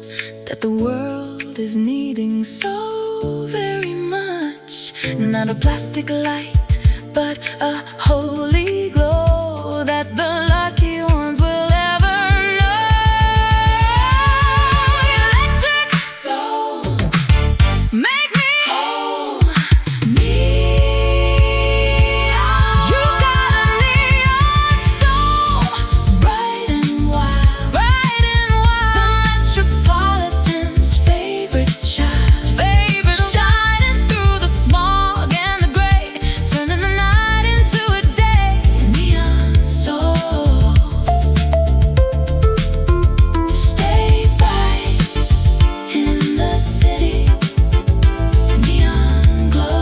that the world is needing so very much. Not a plastic light, but a holy glow that the lucky ones will ever know. Electric soul, make me whole. Neon. You've got a neon soul, bright and wild, bright and wild, the metropolitan's favorite child, shining through the smog and the gray, turning the night into a day. Neon soul. Stay bright in the city, neon glow.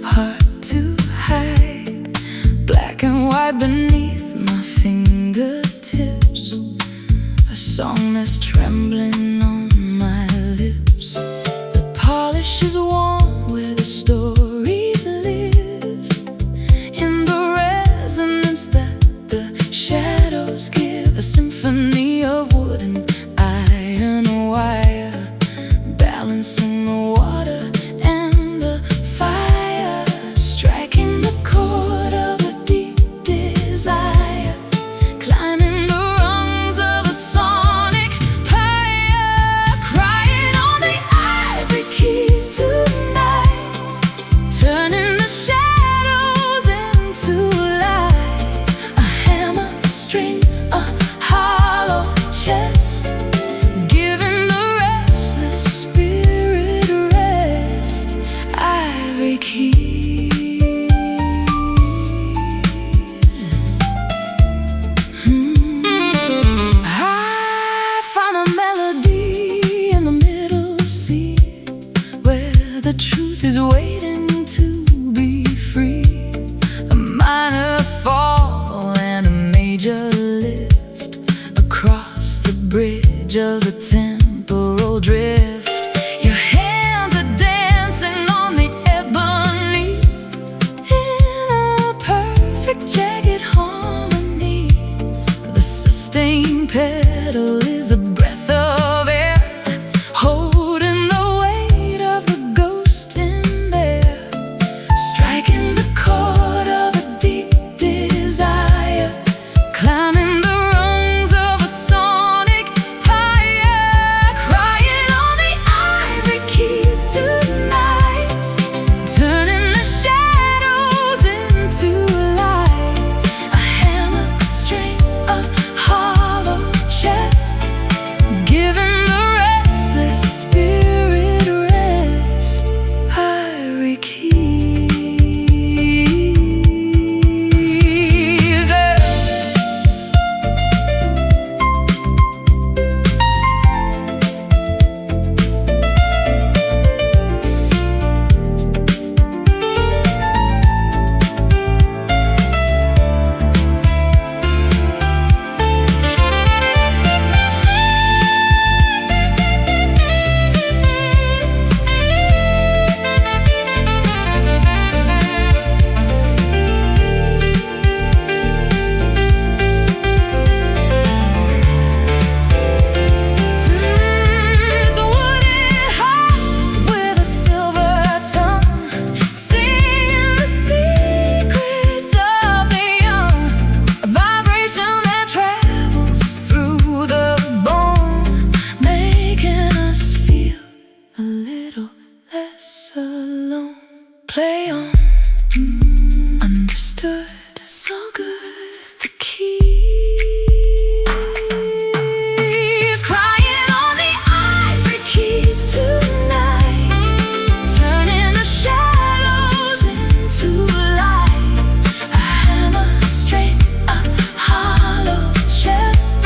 Heart to hide, black and white beneath my fingertips, a song that's trembling on my lips. The polish is warm where the stories live, in the resonance that the shadows give, a symphony of wood edge of the temporal drift. Your hands are dancing on the ebony in a perfect jagged harmony. The sustained pedal is a breath of air, holding the weight of the ghost in there, striking the chord of a deep desire, climbing the rungs of a sonic pyre, crying on the ivory keys tonight, turning the shadows into light. A hammock string, a hollow chest, giving the restless spirit rest. Ivory keys. It's a wooden harp with a silver tongue, singing the secrets of the young. A vibration that travels through the bone, making us feel a little less alone. Play on, understood, so good. The keys, crying on the ivory keys tonight, turning the shadows into light. A hammer string, a hollow chest,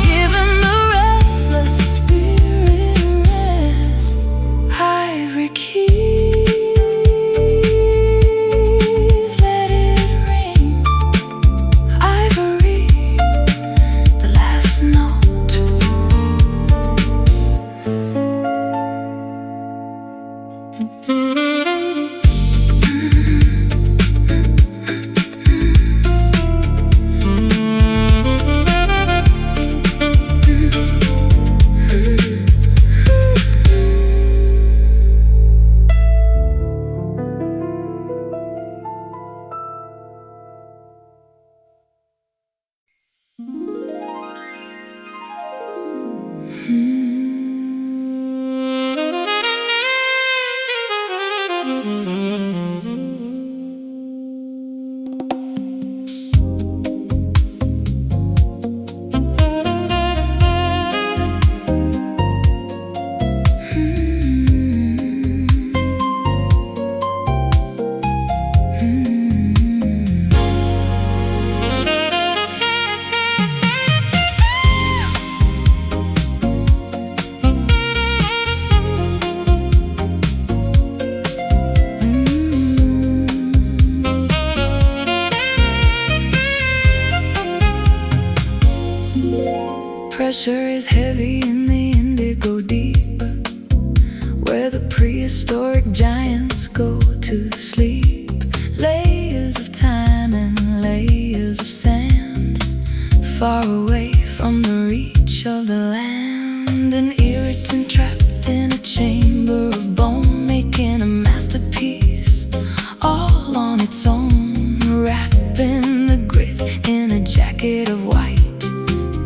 giving the restless spirit rest. Ivory keys, let it ring. Ivory, the last note. Pressure is heavy in the indigo deep, where the prehistoric giants go to sleep. Layers of time and layers of sand, far away from the reach of the land. An irritant trapped in a chamber of bone, making a masterpiece all on its own, wrapping the grit in a jacket of white,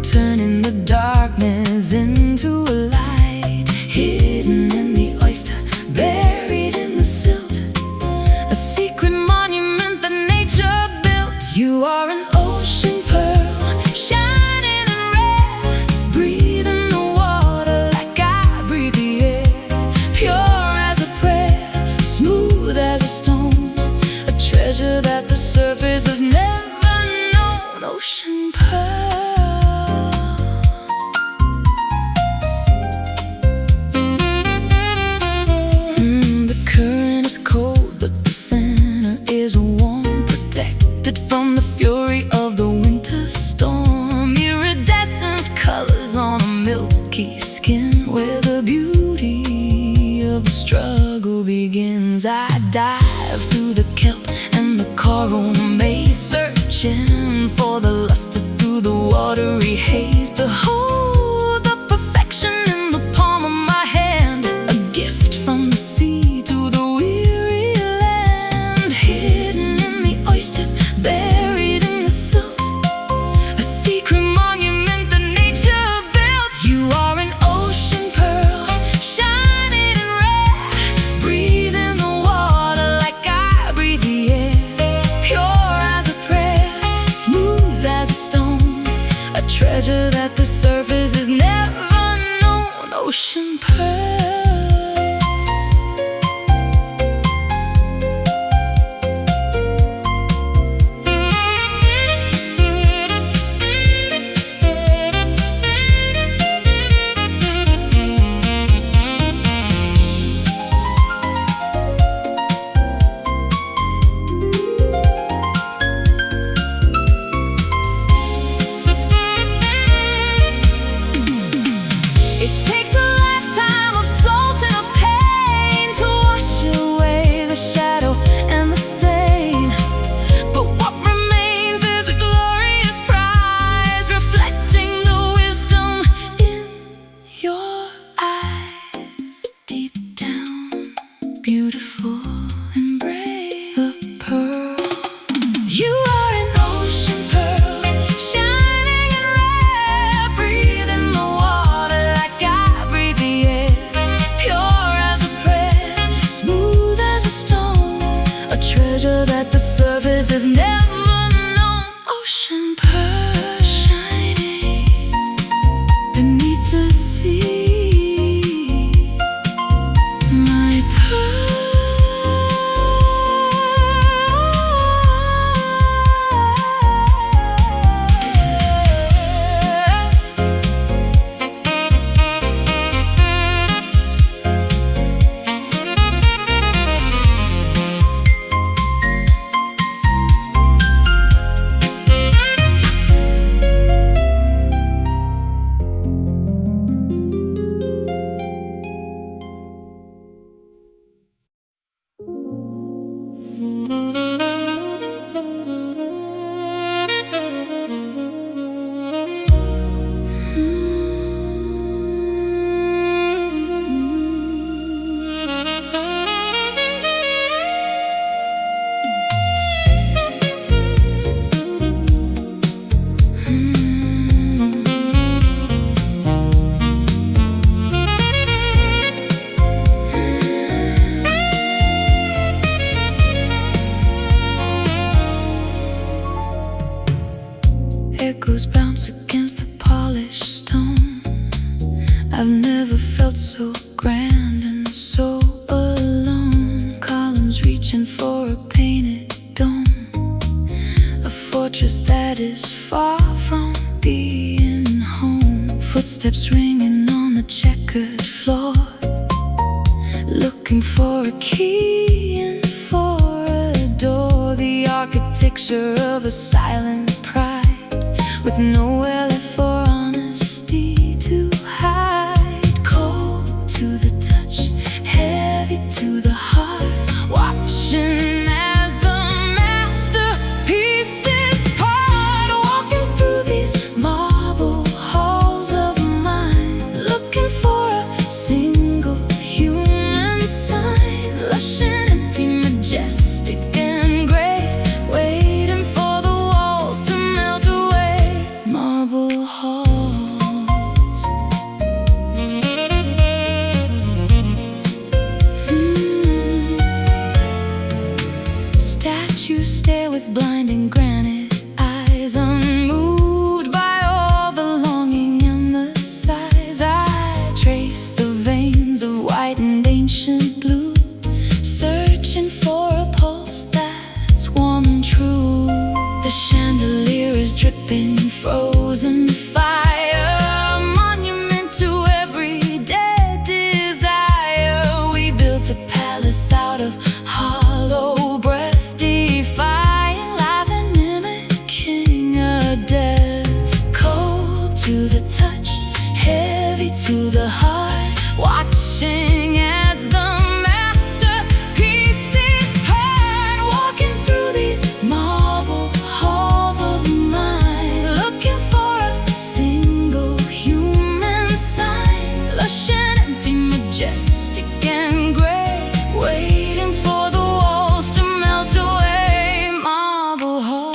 turning the darkness into a light, hidden in the oyster, buried in the silt, a secret monument that nature built. You are an ocean pearl, shining and rare, breathing the water like I breathe the air, pure as a prayer, smooth as a stone, a treasure that the surface has never known. Ocean pearl. silky skin, where the beauty of the struggle begins. I dive through the kelp and the coral maze, searching for the luster through the watery haze, to hold the perfection in the palm of my hand, a gift from the sea to the weary land. Hidden in the oyster, buried in the silt, a secret monument that nature built. You are an ocean pearl, shining and rare, breathe in the water like I breathe the air, pure as a prayer, smooth as a stone, a treasure that the surface has never known. Ocean pearl. It takes a lifetime of salt and of pain to wash away the shadow and the stain, but what remains is a glorious prize, reflecting the wisdom in your eyes. Deep down, beautiful and brave, the pearl. You are an ocean pearl, shining and rare, breathe in the water like I breathe the air, pure as a prayer, smooth as a stone, a treasure that the surface has never known. Ocean pearl, shining beneath the sea, my pearl. Echoes bounce against the polished stone. I've never felt so grand and so alone. Columns reaching for a painted dome, a fortress that is far from being home. Footsteps ringing on the checkered floor, looking for a key and for a door. The architecture of a silent pride, with nowhere left for honesty to hide. Cold to the touch, heavy to the heart, watching as the masterpieces part. Walking through these marble halls of mine, looking for a single human sign, lush and empty, majestic and gray, waiting for the walls to melt away. Marble heavy to the heart, watching as the masterpiece is heard. Walking through these marble halls of mine, looking for a single human sign. Lush and empty, majestic and gray, waiting for the walls to melt away. Marble halls.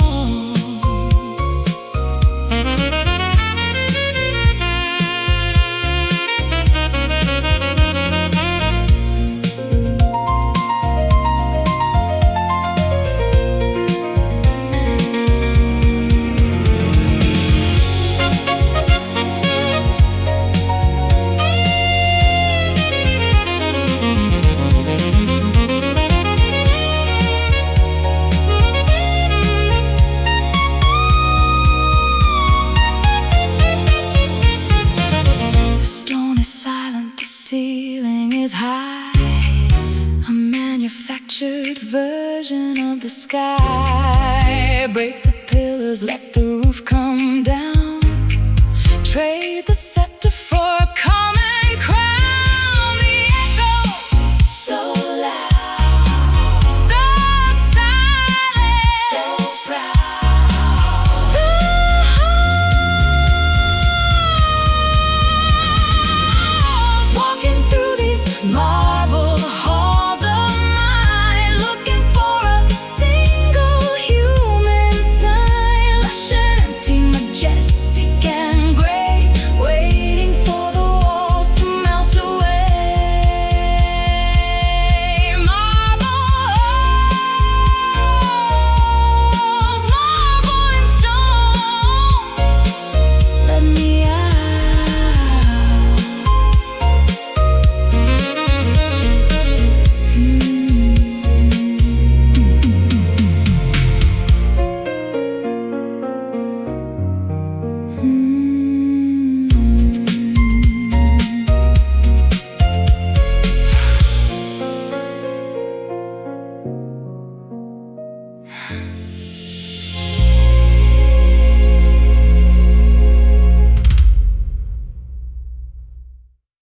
Silent, the ceiling is high, a manufactured version of the sky. Break the pillars, let the roof come down.